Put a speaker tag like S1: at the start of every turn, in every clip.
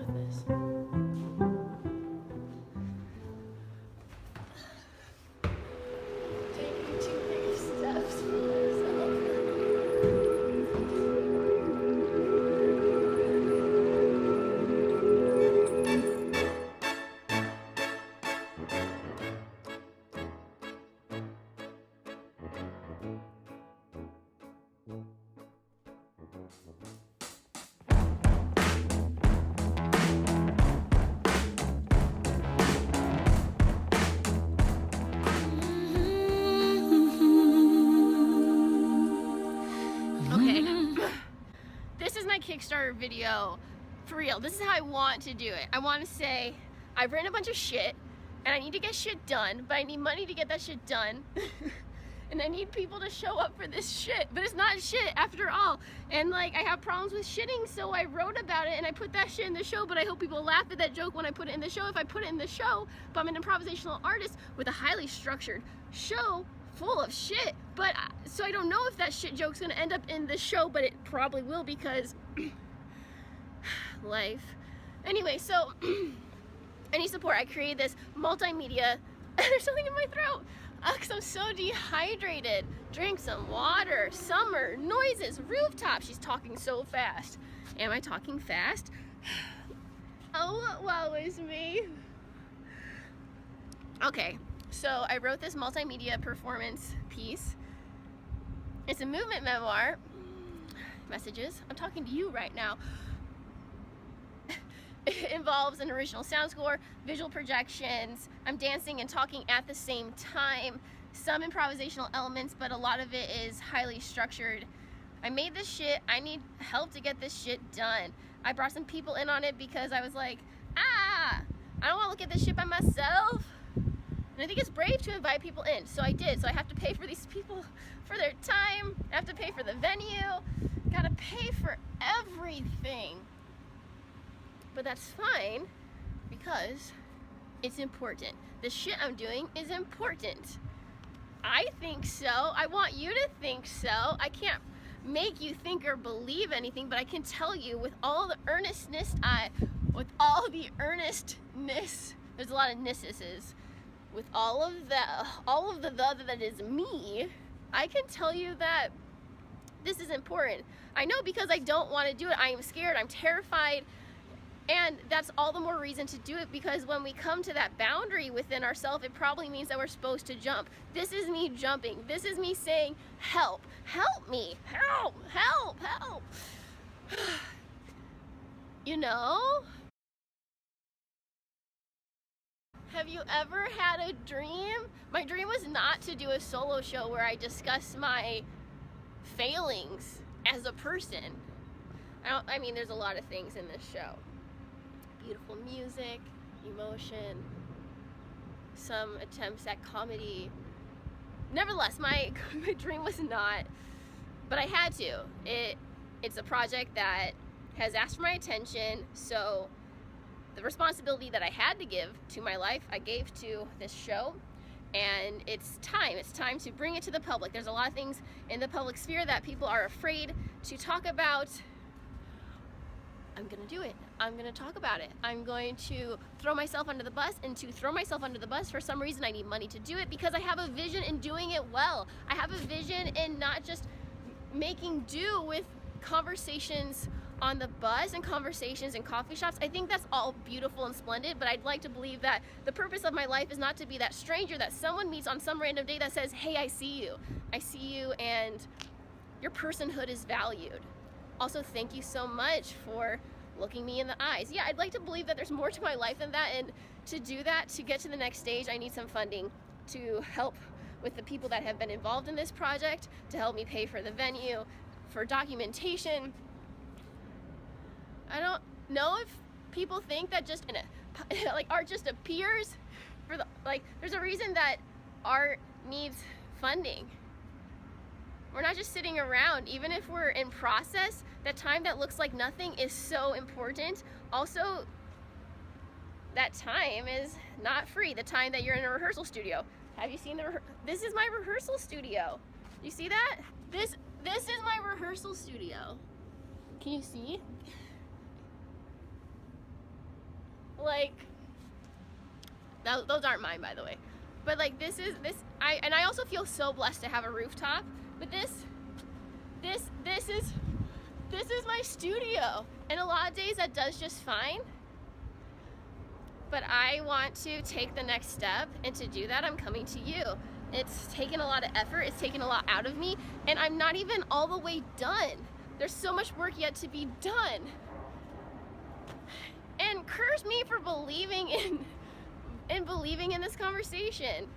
S1: with this. Taking 2 big steps for myself. This is my Kickstarter video, for real. This is how I want to do it. I want to say, I've written a bunch of shit, and I need to get shit done, but I need money to get that shit done. And I need people to show up for this shit, but it's not shit after all. And like, I have problems with shitting, so I wrote about it and I put that shit in the show, but I hope people laugh at that joke when I put it in the show. If I put it in the show, but I'm an improvisational artist with a highly structured show full of shit, but so I don't know if that shit joke's gonna end up in the show, but it probably will because life. Anyway, so I need support. I created this multimedia. There's something in my throat because I'm so dehydrated. Drink some water. Summer, noises, rooftop. She's talking so fast. Am I talking fast? Oh, woe is me. Okay. So I wrote this multimedia performance piece. It's a movement memoir. Messages. I'm talking to you right now. It involves an original sound score, visual projections. I'm dancing and talking at the same time. Some improvisational elements, but a lot of it is highly structured. I made this shit. I need help to get this shit done. I brought some people in on it because I was like, I don't want to look at this shit by myself. And I think it's brave to invite people in, so I did. So I have to pay for these people for their time. I have to pay for the venue. Gotta pay for everything. But that's fine because it's important. The shit I'm doing is important. I think so. I want you to think so. I can't make you think or believe anything, but I can tell you with all the earnestness, there's a lot of nisses. With all of the that is me, I can tell you that this is important. I know because I don't want to do it. I am scared, I'm terrified, and that's all the more reason to do it, because when we come to that boundary within ourselves, it probably means that we're supposed to jump. This is me jumping. This is me saying, help, help me, help, help, help. You know? Have you ever had a dream? My dream was not to do a solo show where I discuss my failings as a person. I mean, there's a lot of things in this show. Beautiful music, emotion, some attempts at comedy. Nevertheless, my dream was not, but I had to. It's a project that has asked for my attention, so the responsibility that I had to give to my life, I gave to this show, and it's time to bring it to the public. There's a lot of things in the public sphere that people are afraid to talk about. I'm gonna do it. I'm gonna talk about it. I'm going to throw myself under the bus, and to throw myself under the bus, for some reason I need money to do it, because I have a vision in doing it well. I have a vision in not just making do with conversations on the bus and conversations in coffee shops. I think that's all beautiful and splendid, but I'd like to believe that the purpose of my life is not to be that stranger that someone meets on some random day that says, hey, I see you, and your personhood is valued. Also, thank you so much for looking me in the eyes. Yeah, I'd like to believe that there's more to my life than that, and to do that, to get to the next stage, I need some funding to help with the people that have been involved in this project, to help me pay for the venue, for documentation. I don't know if people think that just art just appears for there's a reason that art needs funding. We're not just sitting around. Even if we're in process, that time that looks like nothing is so important. Also, that time is not free. The time that you're in a rehearsal studio. Have you seen this is my rehearsal studio. You see that? This is my rehearsal studio. Can you see? Like, those aren't mine, by the way. But like I also feel so blessed to have a rooftop. But this is my studio, and a lot of days that does just fine. But I want to take the next step, and to do that, I'm coming to you. It's taken a lot of effort, it's taken a lot out of me, and I'm not even all the way done. There's so much work yet to be done. And curse me for believing in this conversation.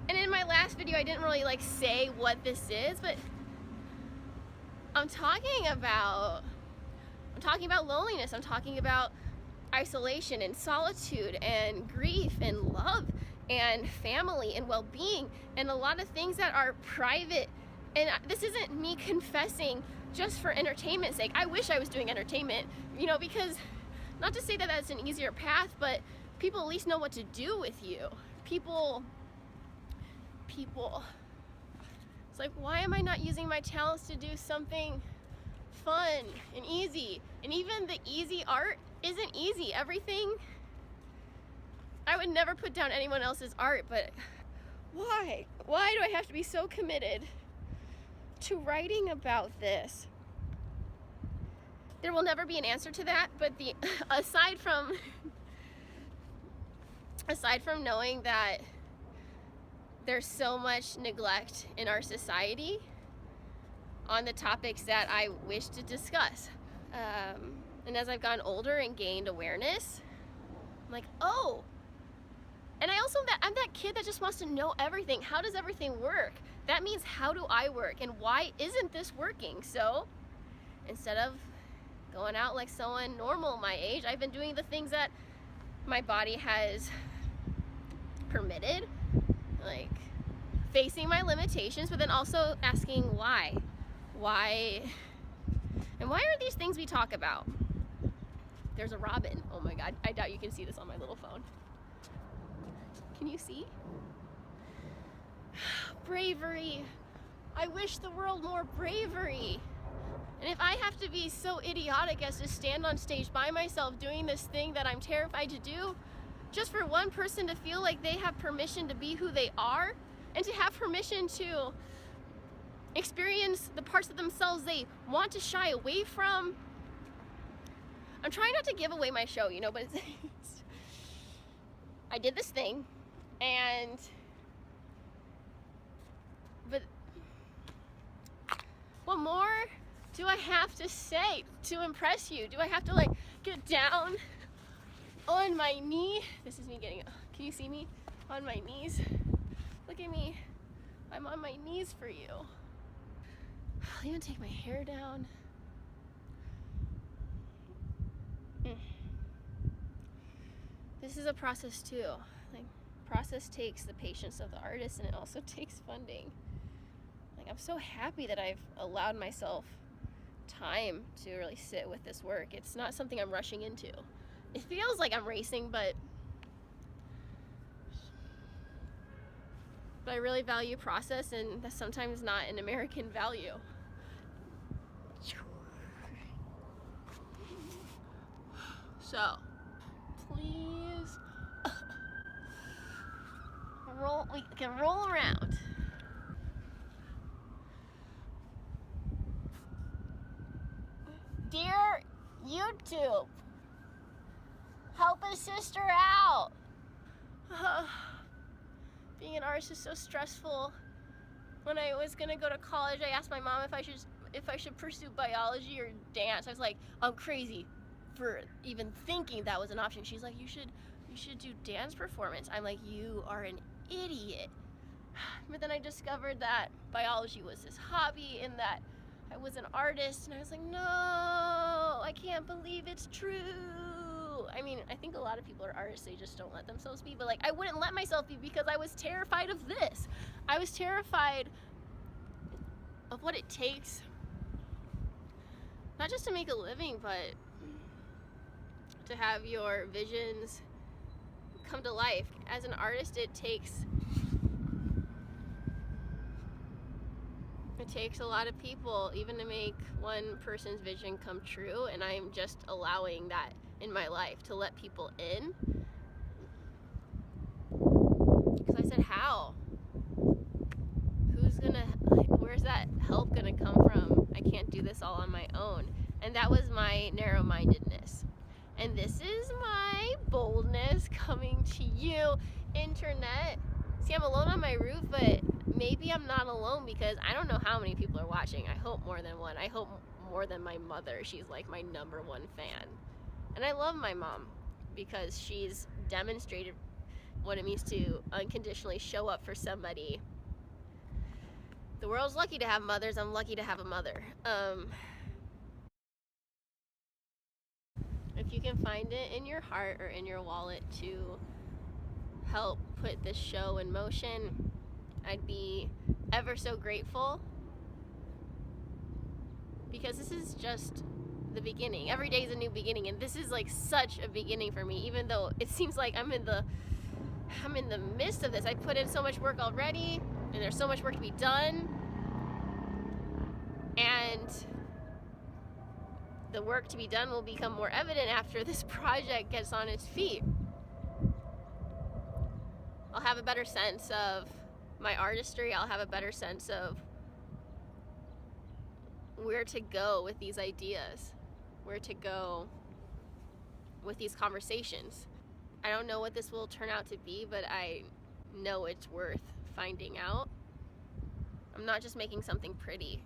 S1: And in my last video, I didn't really like say what this is, but I'm talking about loneliness. I'm talking about isolation and solitude and grief and love and family and well-being and a lot of things that are private. And this isn't me confessing just for entertainment's sake. I wish I was doing entertainment, because not to say that that's an easier path, but people at least know what to do with you. People, it's like, why am I not using my talents to do something fun and easy? And even the easy art isn't easy. Everything, I would never put down anyone else's art, but why do I have to be so committed to writing about this? There will never be an answer to that, but aside from knowing that there's so much neglect in our society on the topics that I wish to discuss. And as I've gotten older and gained awareness, I'm like, oh, and I'm that kid that just wants to know everything. How does everything work? That means, how do I work? And why isn't this working? So instead of going out like someone normal my age, I've been doing the things that my body has permitted, like facing my limitations, but then also asking why, and why are these things we talk about? There's a robin. Oh my God, I doubt you can see this on my little phone. Can you see? Bravery. I wish the world more bravery. And if I have to be so idiotic as to stand on stage by myself doing this thing that I'm terrified to do, just for one person to feel like they have permission to be who they are, and to have permission to experience the parts of themselves they want to shy away from. I'm trying not to give away my show, but I did this thing, but what more do I have to say to impress you? Do I have to like get down on my knee? This is me getting, can you see me? On my knees. Look at me. I'm on my knees for you. I'll even take my hair down. This is a process too. Like, process takes the patience of the artist, and it also takes funding. Like, I'm so happy that I've allowed myself time to really sit with this work. It's not something I'm rushing into. It feels like I'm racing, but I really value process, and that's sometimes not an American value. So, please, we can roll around. Dear YouTube, help a sister out. Being an artist is so stressful. When I was gonna go to college, I asked my mom if I should pursue biology or dance. I was like, I'm crazy for even thinking that was an option. She's like, you should do dance performance. I'm like, you are an idiot. But then I discovered that biology was this hobby and that I was an artist, and I was like, no, I can't believe it's true. I mean, I think a lot of people are artists, they just don't let themselves be, but like, I wouldn't let myself be because I was terrified of this. I was terrified of what it takes, not just to make a living, but to have your visions come to life. As an artist, it takes It takes a lot of people even to make one person's vision come true, and I'm just allowing that in my life to let people in. Because I said, how? Where's that help gonna come from? I can't do this all on my own. And that was my narrow-mindedness. And this is my boldness coming to you, internet. See, I'm alone on my roof, but maybe I'm not alone because I don't know how many people are watching. I hope more than one. I hope more than my mother. She's like my #1 fan. And I love my mom because she's demonstrated what it means to unconditionally show up for somebody. The world's lucky to have mothers. I'm lucky to have a mother. If you can find it in your heart or in your wallet to help put this show in motion, I'd be ever so grateful, because this is just the beginning. Every day is a new beginning, and this is like such a beginning for me, even though it seems like I'm in the midst of this. I put in so much work already, and there's so much work to be done, and the work to be done will become more evident after this project gets on its feet. I'll have a better sense of my artistry. I'll have a better sense of where to go with these ideas, where to go with these conversations. I don't know what this will turn out to be, but I know it's worth finding out. I'm not just making something pretty.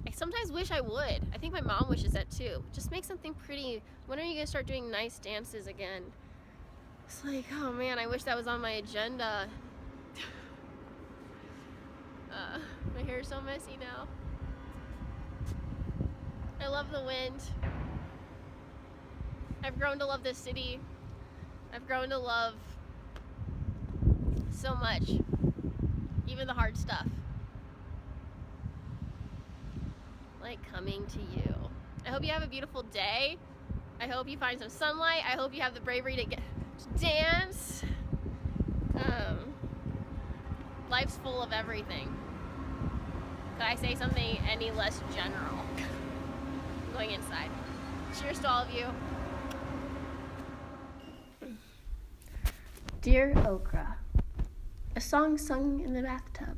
S1: I sometimes wish I would. I think my mom wishes that too. Just make something pretty. When are you gonna start doing nice dances again? It's like, oh man, I wish that was on my agenda. My hair's so messy now. I love the wind. I've grown to love this city. I've grown to love so much, even the hard stuff. Like coming to you. I hope you have a beautiful day. I hope you find some sunlight. I hope you have the bravery to dance. Life's full of everything. Could I say something any less general? I'm going inside. Cheers to all of you. Dear Okra, a song sung in the bathtub.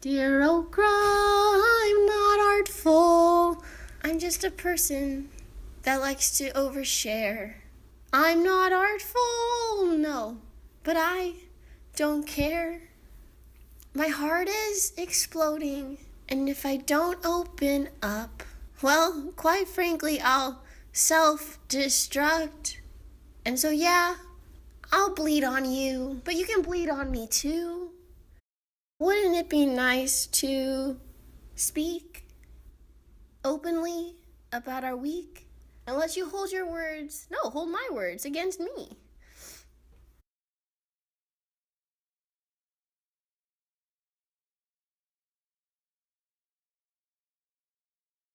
S1: Dear Okra, I'm not artful. I'm just a person that likes to overshare. I'm not artful, no, but I don't care. My heart is exploding, and if I don't open up, well, quite frankly, I'll self-destruct. And so, yeah, I'll bleed on you, but you can bleed on me too. Wouldn't it be nice to speak openly about our week? Unless you hold your words, no, hold my words against me.